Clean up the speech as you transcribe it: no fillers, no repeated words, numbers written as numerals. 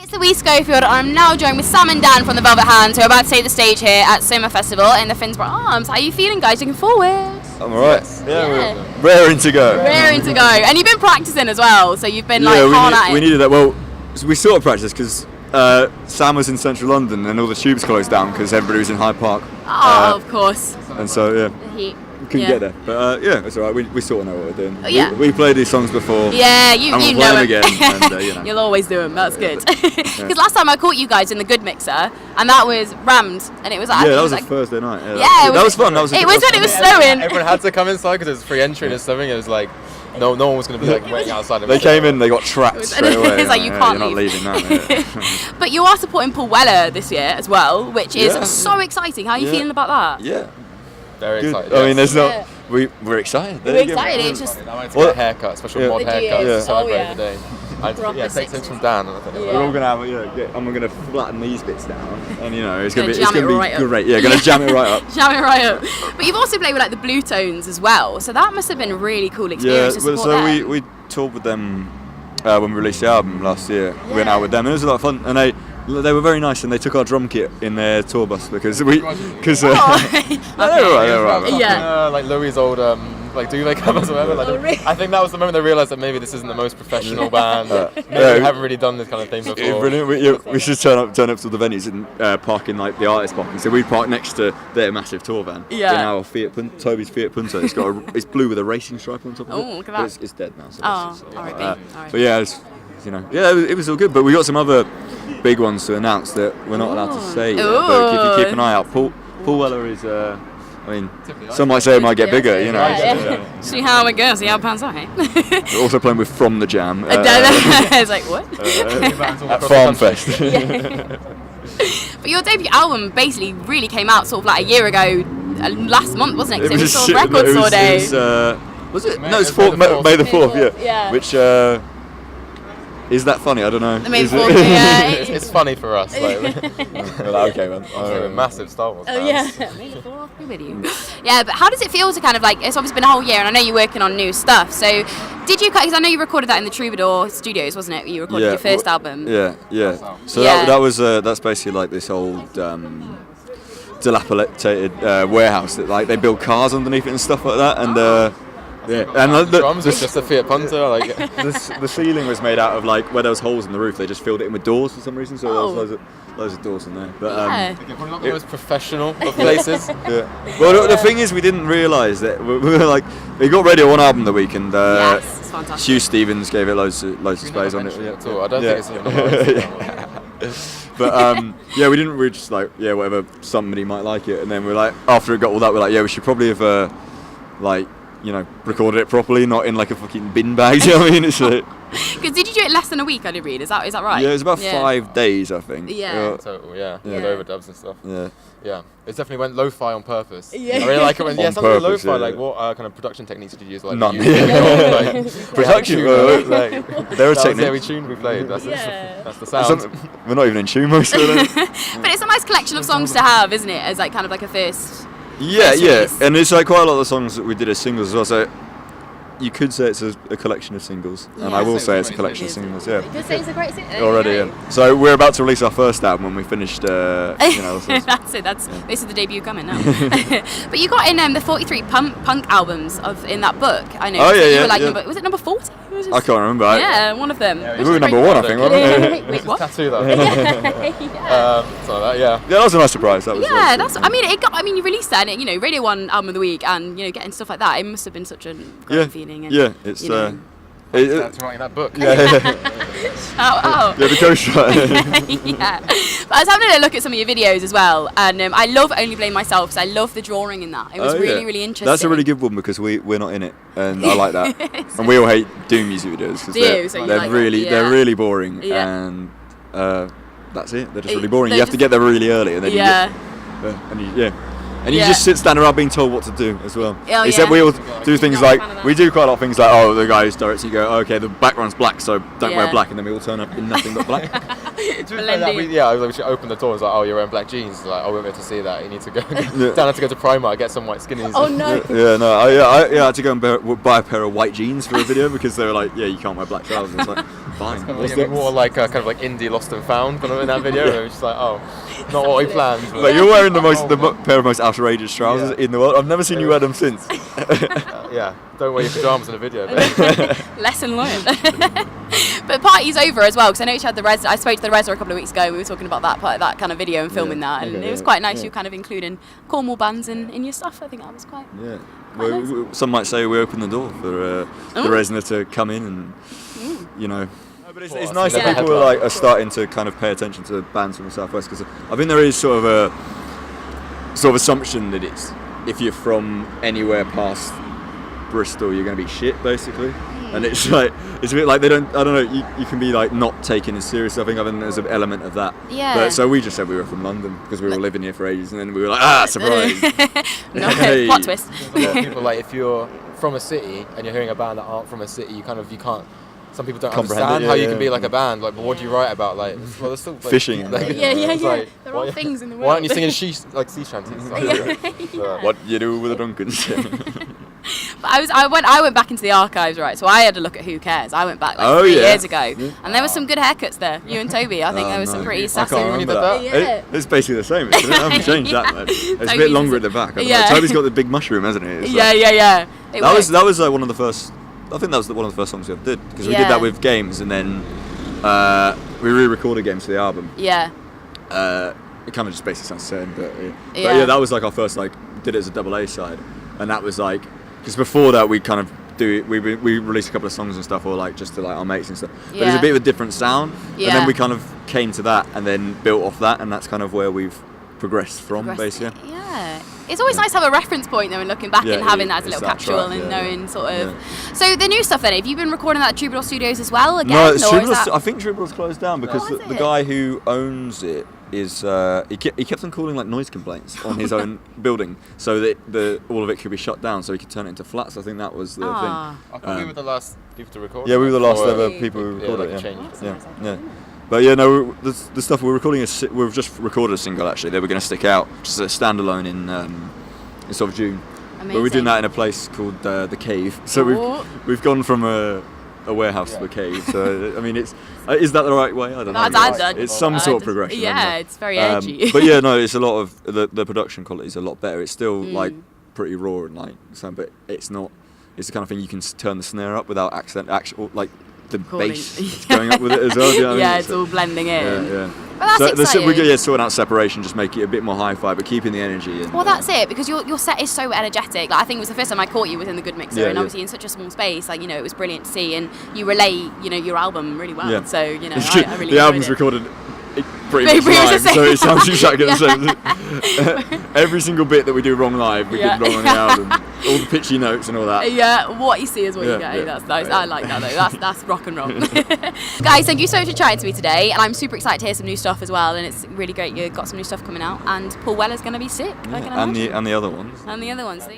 It's Louise Schofield, and I'm now joined with Sam and Dan from the Velvet Hands, who are about to take the stage here at Soma Festival in the Finsborough Arms. How are you feeling, guys? Looking forward? I'm alright. Yeah, we're raring to go. Raring to go. And you've been practicing as well, so you've been hard at it. We needed that. Well, we sort of practiced because Sam was in central London and all the tubes closed down because everybody was in Hyde Park. Of course. And so, The heat. we couldn't get there. But it's alright. We sort of know what we're doing. Oh, yeah. We played these songs before. Yeah, you and we'll know play them. them again. And, You'll always do them. That's good. Because last time I caught you guys in the Good Mixer, and that was rammed, and it was like that was a Thursday night. Yeah, that was fun. It was when it was snowing. Everyone had to come inside because it was free entry and something. It was like no one was going to be like waiting outside. They came in, they got trapped straight away. It's like you can't you're not leave. leaving now. But you are supporting Paul Weller this year as well, which is so exciting. How are you feeling about that? Yeah. Very excited. I mean, there's Yeah. We're excited. We're excited. It's just I wanted to get a haircut, special mod Did you? haircut to Oh, celebrate yeah. the day. Proper Take tips 60s. from Dan. And I think We're all gonna have, and we're gonna flatten these bits down, and it's gonna be Jam it right up. great. Yeah, gonna jam it right up. Jam it right up. But you've also played with like the Blue Tones as well, so that must have been a really cool experience to support so them. we toured with them when we released the album last year. We went out with them, and it was a lot of fun. And they were very nice, and they took our drum kit in their tour bus because they were right. Yeah. Like Louis' old duvet covers or whatever. Oh, really? I think that was the moment they realised that maybe this isn't the most professional band. Maybe we haven't really done this kind of thing before. Brilliant. We should turn up to the venues and park in like the artist parking. So we park next to their massive tour van. Yeah. In our Toby's Fiat Punto. It's blue with a racing stripe on top of it. Oh, look at But that. it's dead now. So R.I.P. but yeah, it was all good. But we got some other big ones to announce that we're not allowed to say yet. But if you keep an eye out, Paul Weller is. Some might say it might get bigger, Yeah. See how it goes. See how it pans out. We're also playing with From the Jam. It's like what? At Farm Fest. But your debut album basically really came out sort of like a year ago, last month, wasn't it? 'Cause it was sort of record store day. Was it? May- No, it's May the 4th. May the 4th, Yeah. Which is that funny? I don't know. May the Is 4th, it? yeah. It's funny for us. Like, Okay, man. we're massive Star Wars fans. Oh yeah, May the 4th be with you. Yeah, but how does it feel to kind of like, it's obviously been a whole year and I know you're working on new stuff, so did you, because I know you recorded that in the Troubadour Studios, wasn't it? You recorded your first album. Yeah. So Yeah. that was that's basically like this old dilapidated warehouse that like they build cars underneath it and stuff like that, and and Drums was just a Fiat Punto. Like, the ceiling was made out of like where there was holes in the roof. They just filled it in with doors for some reason. So there was loads of doors in there. But probably not the most professional of places. yeah. Well, the thing is, we didn't realise that we were like we got Radio 1 album of the week, and Yes, it's fantastic. Hugh Stevens gave it loads of space on it. At all. I don't think it's even on the But we didn't. We were just like, whatever. Somebody might like it, and then we're like, after it got all that, we're like, we should probably have recorded it properly, not in like a fucking bin bag. Do you know what I mean? It's like, Because did you do it less than a week, I did read, is that right? yeah, it was about 5 days, I think. Yeah. total, yeah. Yeah. With overdubs and stuff. Yeah. Yeah, it definitely went lo-fi on purpose. Yeah. I really like it when On something purpose, lo-fi. yeah. Like, what kind of production techniques did you use? Like, None. Production. There are That was every techniques. tune we played. That's Yeah. that's the sound. We're not even in tune most of them. But it's a nice collection of songs to have, isn't it? As like kind of like a first. Yeah, First yeah, release. and it's like quite a lot of the songs that we did as singles as well. So you could say it's a collection of singles, and I will say it's a collection of singles. Yeah. Could say it's a great thing. Already, yeah. So we're about to release our first album when we finished. That's it. This is the debut coming now. But you got in the 43 punk albums in that book. I know. Oh, So yeah, you yeah, were like yeah. was it number 40? I can't remember. Yeah, one of them. We were number 1, I think, wasn't we? Wait, what? Tattoo that. Yeah. Something like that. Yeah. Yeah, that was a nice surprise. That was. Yeah, that's. I mean, you released that, and Radio 1 album of the week, and getting stuff like that. It must have been such a great feeling. And, it's. That's writing that book. Oh. Yeah, the ghostwriter. Yeah. But I was having a look at some of your videos as well, and I love Only Blame Myself because I love the drawing in that. It was really interesting. That's a really good one because we're not in it, and I like that. And we all hate doom music videos because they're really boring, and that's it. They're just really boring. You have to get there really early, and then and you just stand around being told what to do as well. Oh, Except we all do things not a like fan of that. we do quite a lot of things like the guy who directs you go, okay, the background's black, so don't wear black, and then we all turn up in nothing but black. Blending. We should open the door. It's like, oh, you're wearing black jeans. It's like, oh, we won't be able to see that. You need to go. Dan had to go to Primark, get some white skinnies. Oh no. I had to go and buy a pair of white jeans for a video because they were like, you can't wear black trousers. It's like, fine. It's more like kind of like indie lost and found kind of in that video. It was just like, oh, not what we planned. But you're wearing the pair of most outrageous trousers in the world. I've never seen you wear them since. Yeah, don't wear your pajamas in a video. Lesson learned. But party's over as well, because I know you had the Res. I spoke to the Res a couple of weeks ago. We were talking about that kind of video and filming that, and it was quite nice. You kind of including Cornwall bands in your stuff. I think that was quite. Yeah. Nice. Some might say we opened the door for the Resner to come in and you know. But it's nice that people are starting to kind of pay attention to bands from the southwest, because I think there is sort of a assumption that it's if you're from anywhere past Bristol, you're going to be shit basically. And it's a bit like I don't know, you can be like not taken as serious. I think there's an element of that. Yeah. But so we just said we were from London because we were living here for ages, and then we were like, surprise. No, hey. Plot twist. People like, if you're from a city and you're hearing a band that aren't from a city, you can't. Some people don't understand how you can be like a band. Like, but what do you write about? Like, well, there's still like, fishing. Like, yeah. There are things in the world. Why aren't you singing sea shanties? What you do with a Duncans? But I went back into the archives, right? So I had a look at Who Cares. I went back like 3 years ago, and there were some good haircuts there. You and Toby, I think there was some pretty sassy. I can't remember that. Yeah. It's basically the same. I haven't changed that much. It's a bit longer at the back. Toby's got the big mushroom, hasn't he? Yeah. That was one of the first. I think that was one of the first songs we ever did, because we did that with Games, and then we re-recorded Games for the album. Yeah. It kind of just basically sounds the same, but yeah, that was like our first did it as a double A side, and that was like, because before that we kind of we released a couple of songs and stuff, or like just to like our mates and stuff. But it was a bit of a different sound, and then we kind of came to that, and then built off that, and that's kind of where we've progressed from, basically. Yeah. It's always nice to have a reference point though, and looking back and having that as a little capsule and knowing sort of. Yeah. So the new stuff then, have you been recording that at Troubadour Studios as well again? No, I think Troubadour's closed down because the guy who owns it is he kept on calling like noise complaints on his own building, so that all of it could be shut down, so he could turn it into flats. I think that was the thing. I think we were the last people to record. Yeah, we were the last ever people who recorded it. Yeah. But yeah, no, the stuff we're recording we've just recorded a single actually that we're going to stick out, just a standalone in sort of June. Amazing. But we're doing that in a place called the Cave. So we've gone from a warehouse to a cave. So I mean, is that the right way? I don't know. It's some sort of progression. Yeah, it's very edgy. But yeah, no, it's a lot of the production quality is a lot better. It's still like pretty raw and like but it's not. It's the kind of thing you can turn the snare up without actual like. The bass going up with it as well. Do you know what I mean? It's all blending in. Yeah. But that's exciting. We're sorting out separation, just make it a bit more hi-fi, but keeping the energy. And, that's it, because your set is so energetic. Like, I think it was the first time I caught you within the Good Mixer, and obviously in such a small space, like, it was brilliant to see, and you relay, your album really well. Yeah. So, I really the album's recorded pretty much live, so it sounds exactly the same. Every single bit that we do wrong live, we did wrong on the album. All the pitchy notes and all that. Yeah, what you see is what you get. Yeah. That's nice. I like that though. That's rock and roll. Guys, thank you so much for chatting to me today, and I'm super excited to hear some new stuff as well. And it's really great you've got some new stuff coming out. And Paul Weller's going to be sick. And the other ones. And the other ones.